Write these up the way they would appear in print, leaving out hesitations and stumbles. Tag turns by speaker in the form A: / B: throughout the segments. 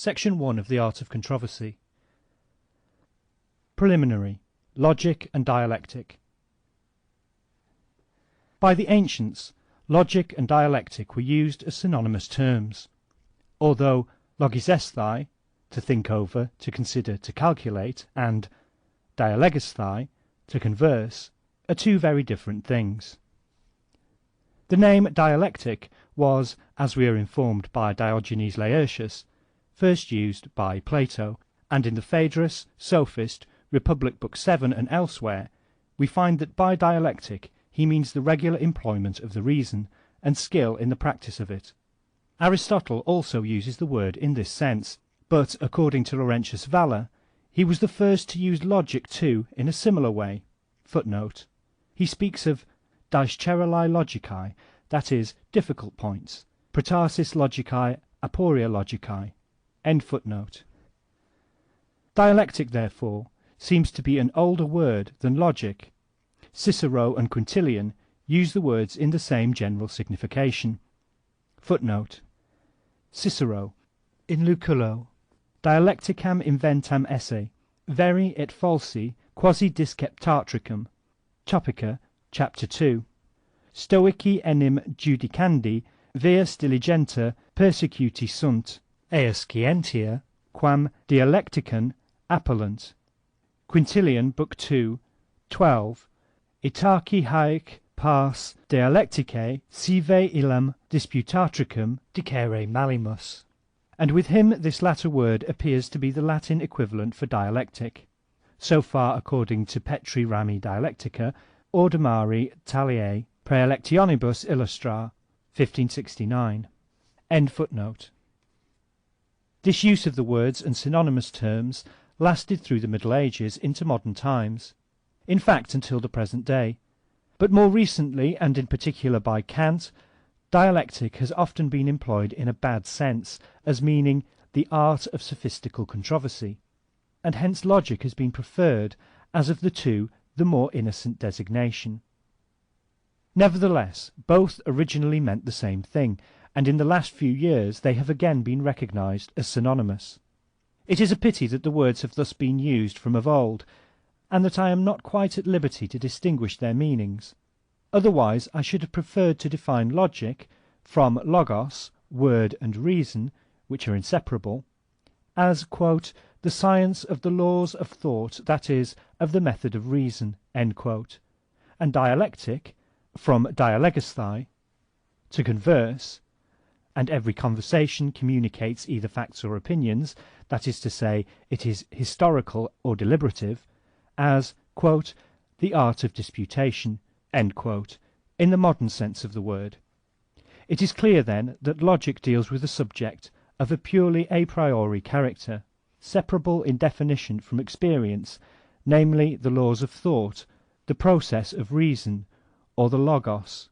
A: Section 1 of the Art of Controversy. Preliminary. Logic and Dialectic. By the ancients, logic and dialectic were used as synonymous terms, although logisesthai, to think over, to consider, to calculate, and dialegesthai, to converse, are two very different things. The name dialectic was, as we are informed by Diogenes Laertius, first used by Plato, and in the Phaedrus, Sophist, Republic Book 7 and elsewhere, we find that by dialectic he means the regular employment of the reason, and skill in the practice of it. Aristotle also uses the word in this sense, but according to Laurentius Valla, he was the first to use logic too in a similar way. Footnote. He speaks of discerali logicae, that is, difficult points, protasis logicae, aporia logicae. End footnote. Dialectic, therefore, seems to be an older word than logic. Cicero and Quintilian use the words in the same general signification. Footnote. Cicero, in Lucullo, dialecticam inventam esse, veri et falsi quasi disceptatricum, Topica, chapter 2. Stoici enim judicandi vias diligenta persecuti sunt, eas scientia, quam dialecticam appellant. Quintilian, Book 2, 12. Itaci haec pars dialecticae sive illam disputatricum dicere malimus. And with him this latter word appears to be the Latin equivalent for dialectic. So far according to Petri Rami Dialectica, Ordinari Taliae Praelectionibus Illustra, 1569. End footnote. This use of the words and synonymous terms lasted through the Middle Ages into modern times, in fact until the present day. But more recently, and in particular by Kant, dialectic has often been employed in a bad sense, as meaning the art of sophistical controversy, and hence logic has been preferred as of the two the more innocent designation. Nevertheless, both originally meant the same thing, and in the last few years they have again been recognized as synonymous. It is a pity that the words have thus been used from of old, and that I am not quite at liberty to distinguish their meanings. Otherwise I should have preferred to define logic, from logos, word and reason, which are inseparable, as, quote, the science of the laws of thought, that is, of the method of reason, end quote, and dialectic, from dialegesthai, to converse, and every conversation communicates either facts or opinions, that is to say, it is historical or deliberative, as, quote, the art of disputation, end quote, in the modern sense of the word. It is clear, then, that logic deals with a subject of a purely a priori character, separable in definition from experience, namely the laws of thought, the process of reason, or the logos.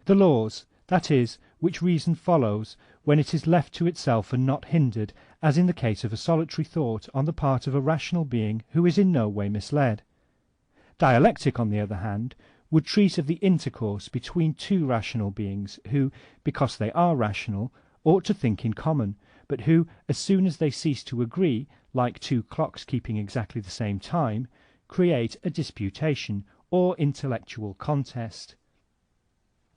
A: The laws, that is, which reason follows when it is left to itself and not hindered, as in the case of a solitary thought on the part of a rational being who is in no way misled. Dialectic, on the other hand, would treat of the intercourse between two rational beings who, because they are rational, ought to think in common, but who, as soon as they cease to agree, like two clocks keeping exactly the same time, create a disputation, or intellectual contest.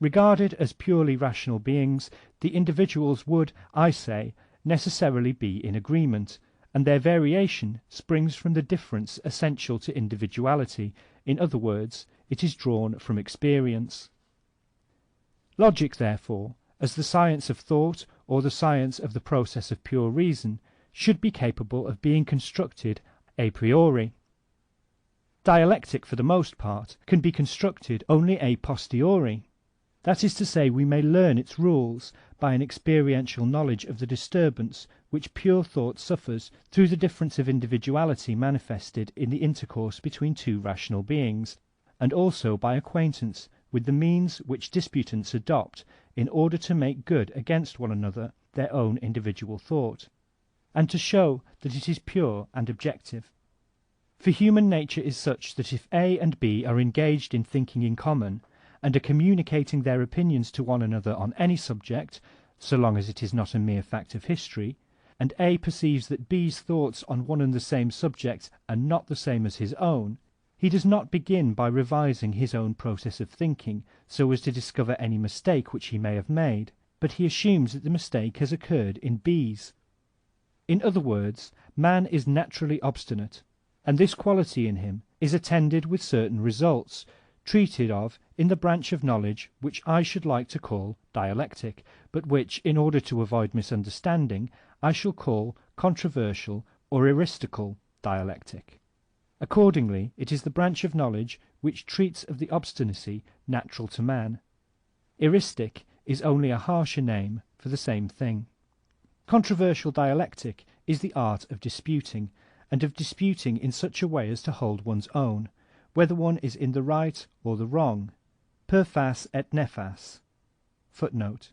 A: Regarded as purely rational beings, the individuals would, I say, necessarily be in agreement, and their variation springs from the difference essential to individuality. In other words, it is drawn from experience. Logic, therefore, as the science of thought or the science of the process of pure reason, should be capable of being constructed a priori. Dialectic, for the most part, can be constructed only a posteriori. That is to say, we may learn its rules by an experiential knowledge of the disturbance which pure thought suffers through the difference of individuality manifested in the intercourse between two rational beings, and also by acquaintance with the means which disputants adopt in order to make good against one another their own individual thought, and to show that it is pure and objective. For human nature is such that if A and B are engaged in thinking in common, and are communicating their opinions to one another on any subject, so long as it is not a mere fact of history, and A perceives that B's thoughts on one and the same subject are not the same as his own, he does not begin by revising his own process of thinking so as to discover any mistake which he may have made, but he assumes that the mistake has occurred in B's. In other words, man is naturally obstinate, and this quality in him is attended with certain results, treated of in the branch of knowledge which I should like to call dialectic, but which, in order to avoid misunderstanding, I shall call controversial or eristical dialectic. Accordingly, it is the branch of knowledge which treats of the obstinacy natural to man. Eristic is only a harsher name for the same thing. Controversial dialectic is the art of disputing, and of disputing in such a way as to hold one's own, whether one is in the right or the wrong. Per fas et nefas. Footnote.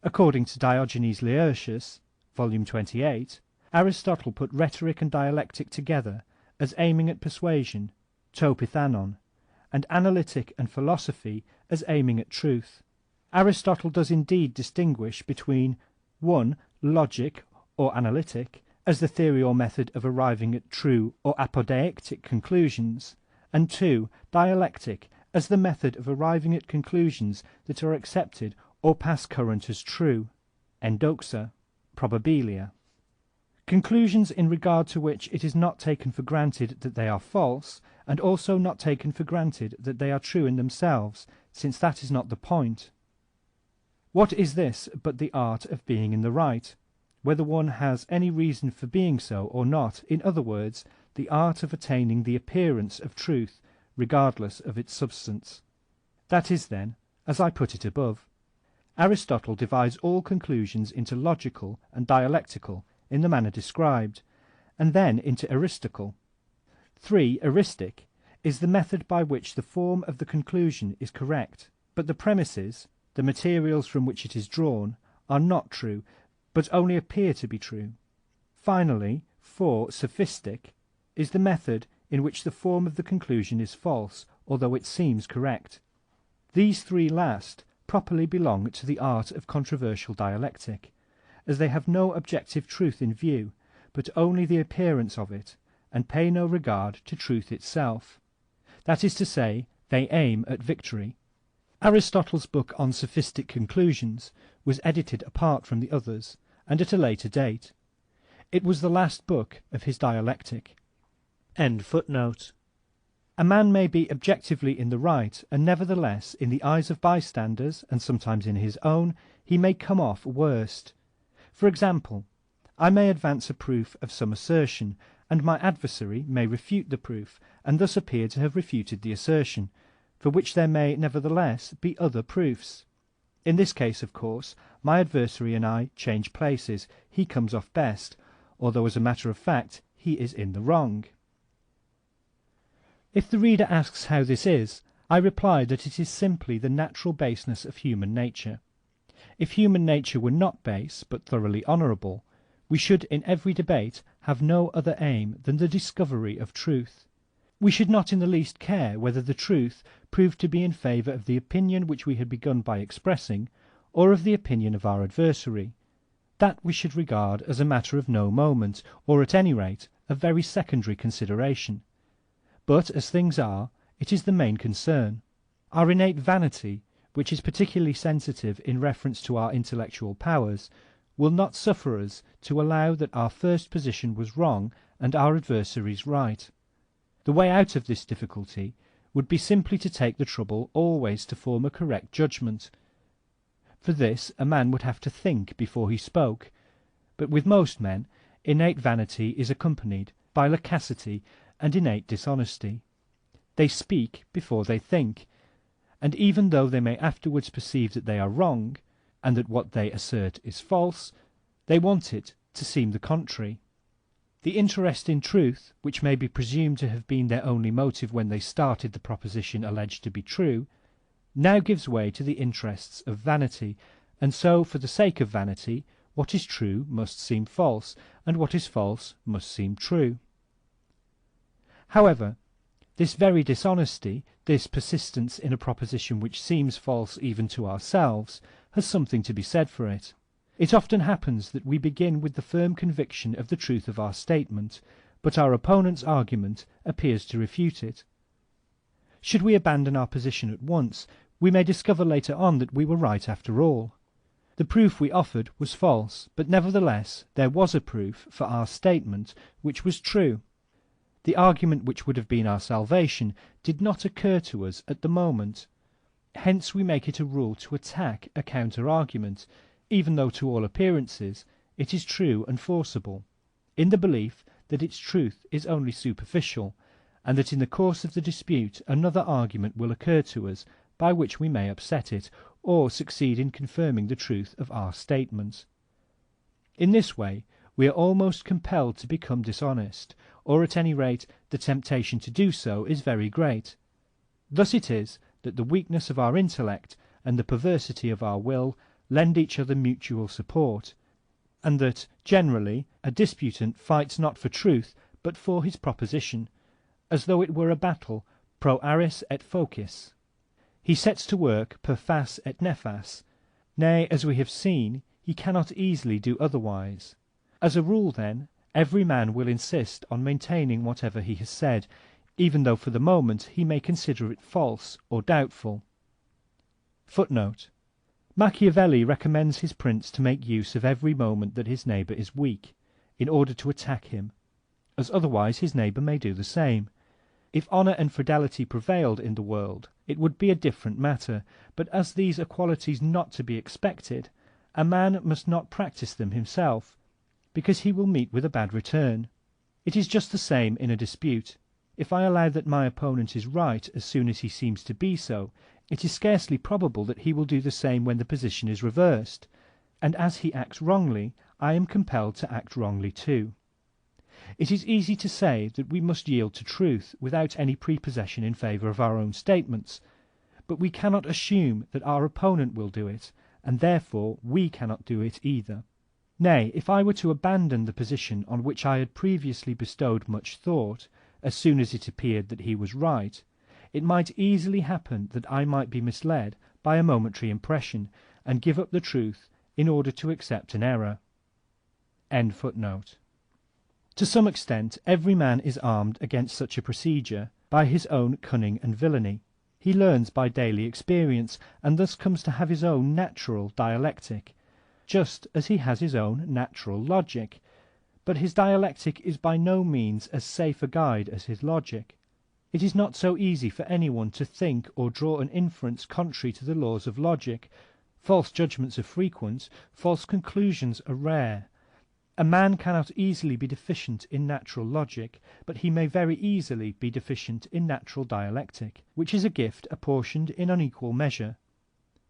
A: According to Diogenes Laertius, volume 28, Aristotle put rhetoric and dialectic together as aiming at persuasion, to pithanon, and analytic and philosophy as aiming at truth. Aristotle does indeed distinguish between 1. Logic or analytic, as the theory or method of arriving at true or apodeictic conclusions, and 2. Dialectic, as the method of arriving at conclusions that are accepted or pass current as true, endoxa, probabilia. Conclusions in regard to which it is not taken for granted that they are false, and also not taken for granted that they are true in themselves, since that is not the point. What is this but the art of being in the right, whether one has any reason for being so or not? In other words, the art of attaining the appearance of truth regardless of its substance. That is, then, as I put it above. Aristotle divides all conclusions into logical and dialectical in the manner described, and then into eristical. 3. Eristic is the method by which the form of the conclusion is correct, but the premises, the materials from which it is drawn, are not true, but only appear to be true. Finally, 4. Sophistic is the method in which the form of the conclusion is false, although it seems correct. These three last properly belong to the art of controversial dialectic, as they have no objective truth in view, but only the appearance of it, and pay no regard to truth itself. That is to say, they aim at victory. Aristotle's book on Sophistic Conclusions was edited apart from the others, and at a later date. It was the last book of his dialectic. End footnote. A man may be objectively in the right, and nevertheless, in the eyes of bystanders, and sometimes in his own, he may come off worst. For example, I may advance a proof of some assertion, and my adversary may refute the proof, and thus appear to have refuted the assertion, for which there may nevertheless be other proofs. In this case, of course, my adversary and I change places. He comes off best, although as a matter of fact he is in the wrong. If the reader asks how this is, I reply that it is simply the natural baseness of human nature. If human nature were not base, but thoroughly honourable, we should in every debate have no other aim than the discovery of truth. We should not in the least care whether the truth proved to be in favour of the opinion which we had begun by expressing, or of the opinion of our adversary. That we should regard as a matter of no moment, or at any rate a very secondary consideration. But, as things are, it is the main concern. Our innate vanity, which is particularly sensitive in reference to our intellectual powers, will not suffer us to allow that our first position was wrong and our adversary's right. The way out of this difficulty would be simply to take the trouble always to form a correct judgment. For this a man would have to think before he spoke, but with most men innate vanity is accompanied by loquacity and innate dishonesty. They speak before they think, and even though they may afterwards perceive that they are wrong, and that what they assert is false, they want it to seem the contrary. The interest in truth, which may be presumed to have been their only motive when they started the proposition alleged to be true, now gives way to the interests of vanity, and so, for the sake of vanity, what is true must seem false, and what is false must seem true. However, this very dishonesty, this persistence in a proposition which seems false even to ourselves, has something to be said for it. It often happens that we begin with the firm conviction of the truth of our statement, but our opponent's argument appears to refute it. Should we abandon our position at once, we may discover later on that we were right after all. The proof we offered was false, but nevertheless there was a proof for our statement which was true. The argument which would have been our salvation did not occur to us at the moment. Hence we make it a rule to attack a counter-argument, even though to all appearances it is true and forcible, in the belief that its truth is only superficial, and that in the course of the dispute another argument will occur to us by which we may upset it, or succeed in confirming the truth of our statement. In this way we are almost compelled to become dishonest, or at any rate the temptation to do so is very great. Thus it is that the weakness of our intellect and the perversity of our will lend each other mutual support, and that, generally, a disputant fights not for truth but for his proposition, as though it were a battle pro aris et focis. He sets to work per fas et nefas. Nay, as we have seen, he cannot easily do otherwise. As a rule, then, every man will insist on maintaining whatever he has said, even though for the moment he may consider it false or doubtful. Footnote: Machiavelli recommends his prince to make use of every moment that his neighbour is weak, in order to attack him, as otherwise his neighbour may do the same. If honour and fidelity prevailed in the world, it would be a different matter, but as these are qualities not to be expected, a man must not practice them himself, because he will meet with a bad return. It is just the same in a dispute. If I allow that my opponent is right as soon as he seems to be so, it is scarcely probable that he will do the same when the position is reversed, and as he acts wrongly, I am compelled to act wrongly too. It is easy to say that we must yield to truth without any prepossession in favor of our own statements, but we cannot assume that our opponent will do it, and therefore we cannot do it either. Nay, if I were to abandon the position on which I had previously bestowed much thought, as soon as it appeared that he was right, it might easily happen that I might be misled by a momentary impression, and give up the truth in order to accept an error. End footnote. To some extent every man is armed against such a procedure by his own cunning and villainy. He learns by daily experience, and thus comes to have his own natural dialectic, just as he has his own natural logic. But his dialectic is by no means as safe a guide as his logic. It is not so easy for anyone to think or draw an inference contrary to the laws of logic. False judgments are frequent, false conclusions are rare. A man cannot easily be deficient in natural logic, but he may very easily be deficient in natural dialectic, which is a gift apportioned in unequal measure.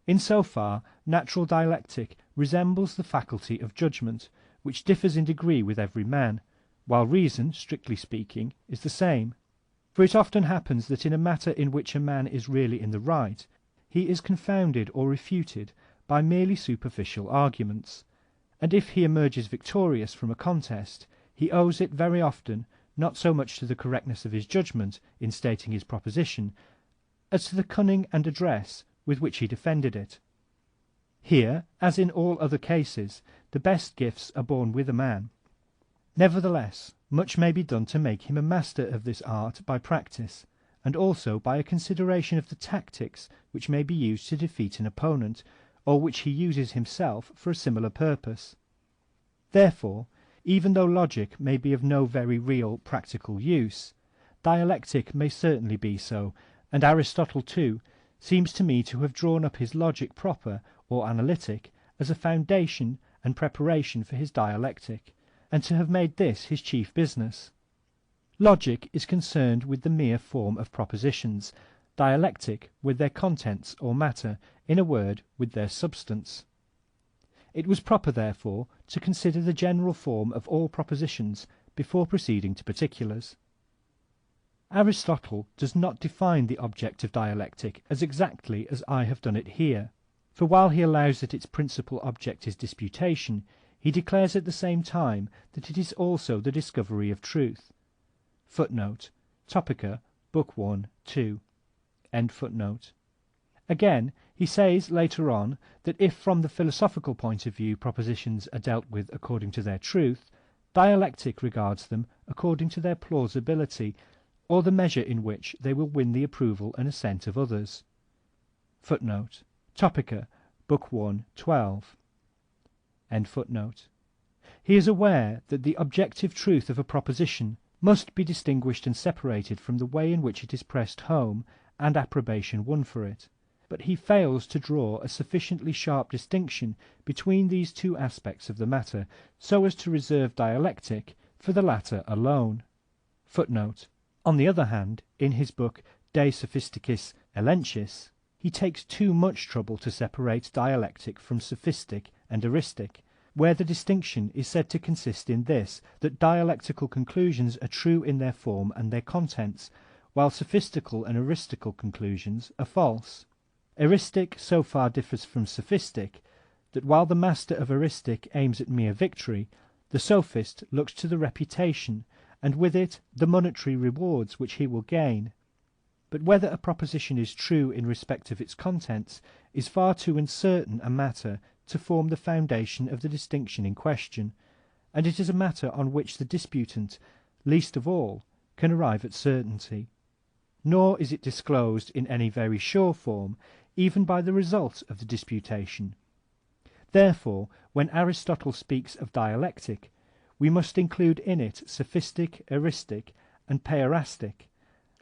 A: In so far, natural dialectic resembles the faculty of judgment, which differs in degree with every man, while reason, strictly speaking, is the same. For it often happens that in a matter in which a man is really in the right, he is confounded or refuted by merely superficial arguments, and if he emerges victorious from a contest, he owes it very often not so much to the correctness of his judgment in stating his proposition, as to the cunning and address with which he defended it. Here, as in all other cases, the best gifts are born with a man. Nevertheless, much may be done to make him a master of this art by practice, and also by a consideration of the tactics which may be used to defeat an opponent, or which he uses himself for a similar purpose. Therefore, even though logic may be of no very real practical use, dialectic may certainly be so, and Aristotle too seems to me to have drawn up his logic proper or analytic as a foundation and preparation for his dialectic, and to have made this his chief business. Logic is concerned with the mere form of propositions, dialectic with their contents or matter, in a word, with their substance. It was proper, therefore, to consider the general form of all propositions before proceeding to particulars. Aristotle does not define the object of dialectic as exactly as I have done it here, for while he allows that its principal object is disputation, he declares at the same time that it is also the discovery of truth. Footnote: Topica, Book 1, 2. End footnote. Again, he says later on that if from the philosophical point of view propositions are dealt with according to their truth, dialectic regards them according to their plausibility, or the measure in which they will win the approval and assent of others. Footnote: Topica, Book 1, 12. End footnote. He is aware that the objective truth of a proposition must be distinguished and separated from the way in which it is pressed home and approbation won for it, but he fails to draw a sufficiently sharp distinction between these two aspects of the matter, so as to reserve dialectic for the latter alone. Footnote: On the other hand, in his book De Sophisticis Elenchis, he takes too much trouble to separate dialectic from sophistic and eristic, where the distinction is said to consist in this, that dialectical conclusions are true in their form and their contents, while sophistical and eristical conclusions are false. Eristic so far differs from sophistic, that while the master of eristic aims at mere victory, the sophist looks to the reputation, and with it the monetary rewards which he will gain. But whether a proposition is true in respect of its contents is far too uncertain a matter to form the foundation of the distinction in question, and it is a matter on which the disputant, least of all, can arrive at certainty. Nor is it disclosed in any very sure form, even by the result of the disputation. Therefore, when Aristotle speaks of dialectic, we must include in it sophistic, eristic, and peirastic,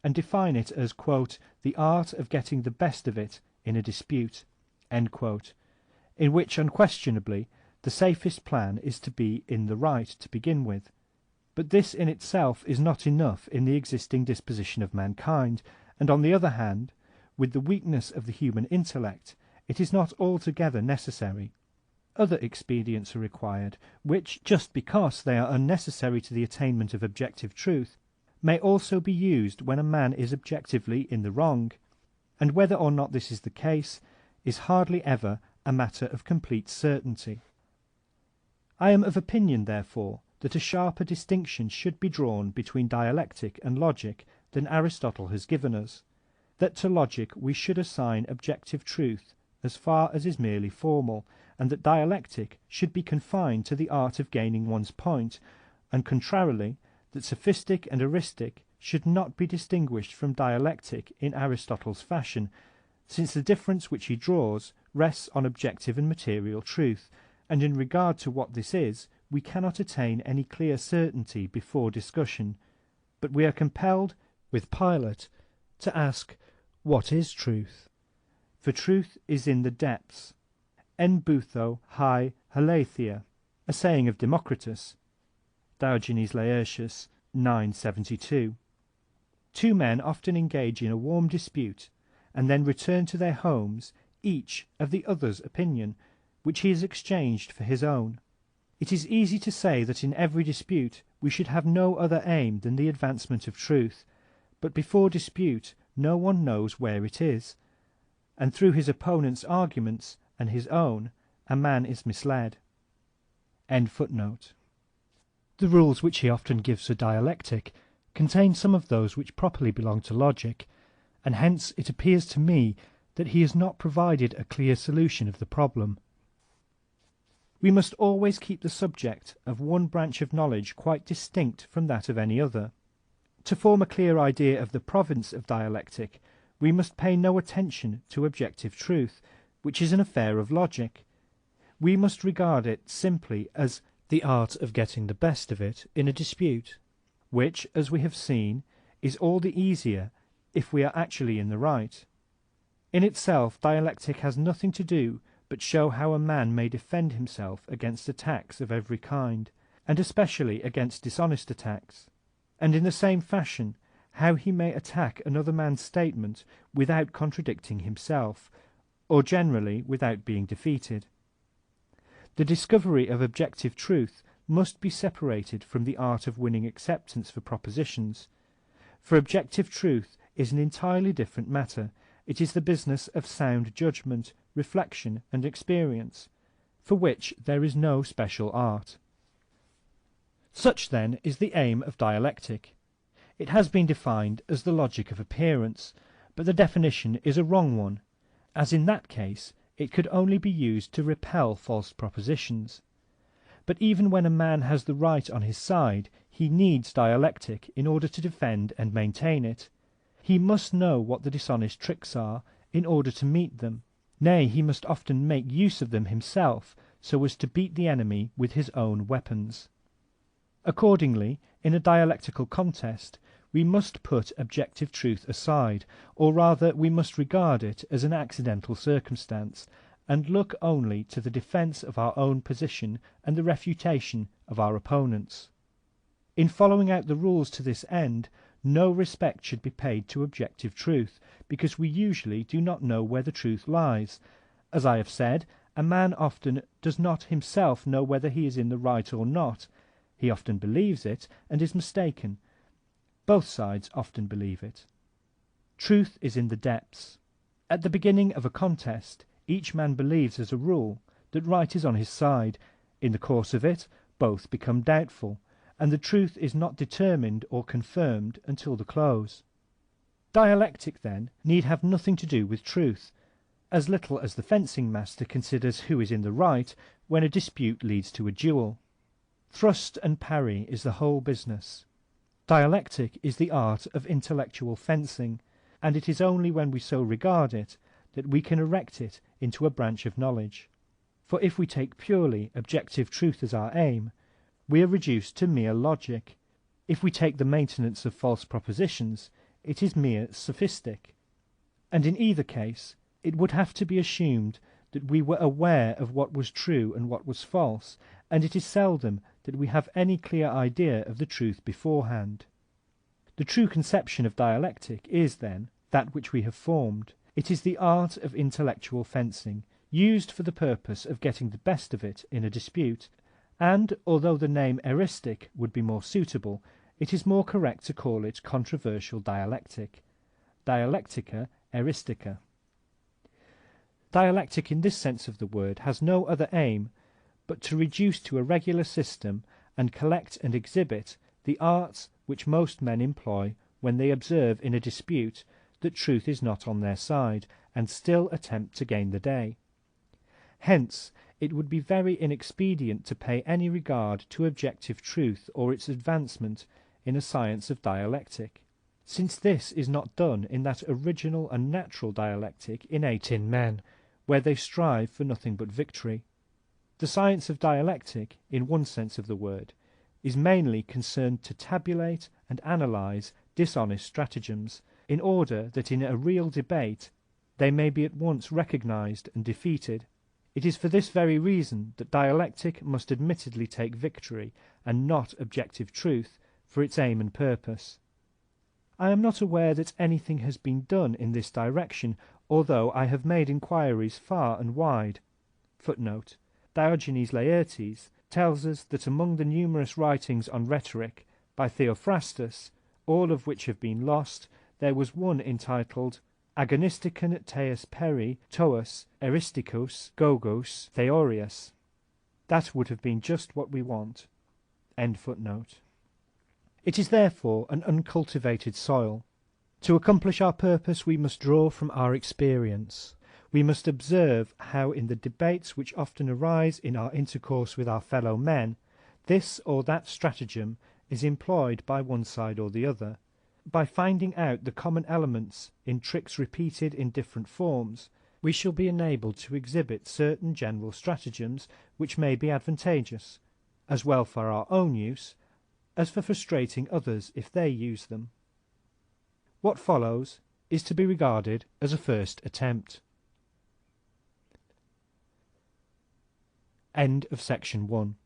A: and define it as, quote, the art of getting the best of it in a dispute, end quote, in which unquestionably the safest plan is to be in the right to begin with. But this in itself is not enough in the existing disposition of mankind, and on the other hand, with the weakness of the human intellect, it is not altogether necessary. Other expedients are required, which, just because they are unnecessary to the attainment of objective truth, may also be used when a man is objectively in the wrong, and whether or not this is the case is hardly ever a matter of complete certainty. I am of opinion, therefore, that a sharper distinction should be drawn between dialectic and logic than Aristotle has given us, that to logic we should assign objective truth as far as is merely formal, and that dialectic should be confined to the art of gaining one's point, and contrarily, that sophistic and eristic should not be distinguished from dialectic in Aristotle's fashion, since the difference which he draws rests on objective and material truth, and in regard to what this is, we cannot attain any clear certainty before discussion, but we are compelled, with Pilate, to ask, what is truth? For truth is in the depths. En butho hai haletheia, a saying of Democritus, Diogenes Laertius 972. Two men often engage in a warm dispute, and then return to their homes, each of the other's opinion, which he has exchanged for his own. It is easy to say that in every dispute we should have no other aim than the advancement of truth, but before dispute no one knows where it is, and through his opponent's arguments and his own a man is misled. End footnote. The rules which he often gives for dialectic contain some of those which properly belong to logic, and hence it appears to me that he has not provided a clear solution of the problem. We must always keep the subject of one branch of knowledge quite distinct from that of any other. To form a clear idea of the province of dialectic, we must pay no attention to objective truth, which is an affair of logic. We must regard it simply as the art of getting the best of it in a dispute, which, as we have seen, is all the easier if we are actually in the right. In itself, dialectic has nothing to do but show how a man may defend himself against attacks of every kind, and especially against dishonest attacks, and in the same fashion how he may attack another man's statement without contradicting himself, or generally without being defeated. The discovery of objective truth must be separated from the art of winning acceptance for propositions, for objective truth is an entirely different matter. It is the business of sound judgment, reflection, and experience, for which there is no special art. Such, then, is the aim of dialectic. It has been defined as the logic of appearance, but the definition is a wrong one, as in that case it could only be used to repel false propositions. But even when a man has the right on his side, he needs dialectic in order to defend and maintain it. He must know what the dishonest tricks are, in order to meet them. Nay, he must often make use of them himself, so as to beat the enemy with his own weapons. Accordingly, in a dialectical contest, we must put objective truth aside, or rather we must regard it as an accidental circumstance, and look only to the defense of our own position and the refutation of our opponents. In following out the rules to this end, no respect should be paid to objective truth, because we usually do not know where the truth lies. As I have said, a man often does not himself know whether he is in the right or not. He often believes it and is mistaken. Both sides often believe it. Truth is in the depths. At the beginning of a contest, each man believes as a rule that right is on his side. In the course of it, both become doubtful, and the truth is not determined or confirmed until the close. Dialectic, then, need have nothing to do with truth, as little as the fencing master considers who is in the right when a dispute leads to a duel. Thrust and parry is the whole business. Dialectic is the art of intellectual fencing, and it is only when we so regard it that we can erect it into a branch of knowledge. For if we take purely objective truth as our aim, we are reduced to mere logic. If we take the maintenance of false propositions, it is mere sophistic. And in either case, it would have to be assumed that we were aware of what was true and what was false, and it is seldom that we have any clear idea of the truth beforehand. The true conception of dialectic is, then, that which we have formed. It is the art of intellectual fencing, used for the purpose of getting the best of it in a dispute, and, although the name eristic would be more suitable, it is more correct to call it controversial dialectic. Dialectica eristica. Dialectic in this sense of the word has no other aim but to reduce to a regular system and collect and exhibit the arts which most men employ when they observe in a dispute that truth is not on their side, and still attempt to gain the day. Hence it would be very inexpedient to pay any regard to objective truth or its advancement in a science of dialectic, since this is not done in that original and natural dialectic innate in men, where they strive for nothing but victory. The science of dialectic, in one sense of the word, is mainly concerned to tabulate and analyze dishonest stratagems, in order that in a real debate they may be at once recognized and defeated. It is for this very reason that dialectic must admittedly take victory, and not objective truth, for its aim and purpose. I am not aware that anything has been done in this direction, although I have made inquiries far and wide. Footnote: Diogenes Laertes tells us that among the numerous writings on rhetoric by Theophrastus, all of which have been lost, there was one entitled Agonisticon teis peri toas eristicus gogos theorias. That would have been just what we want. End footnote. It is therefore an uncultivated soil. To accomplish our purpose we must draw from our experience. We must observe how in the debates which often arise in our intercourse with our fellow men, this or that stratagem is employed by one side or the other. By finding out the common elements in tricks repeated in different forms, we shall be enabled to exhibit certain general stratagems which may be advantageous, as well for our own use as for frustrating others if they use them. What follows is to be regarded as a first attempt. End of section 1.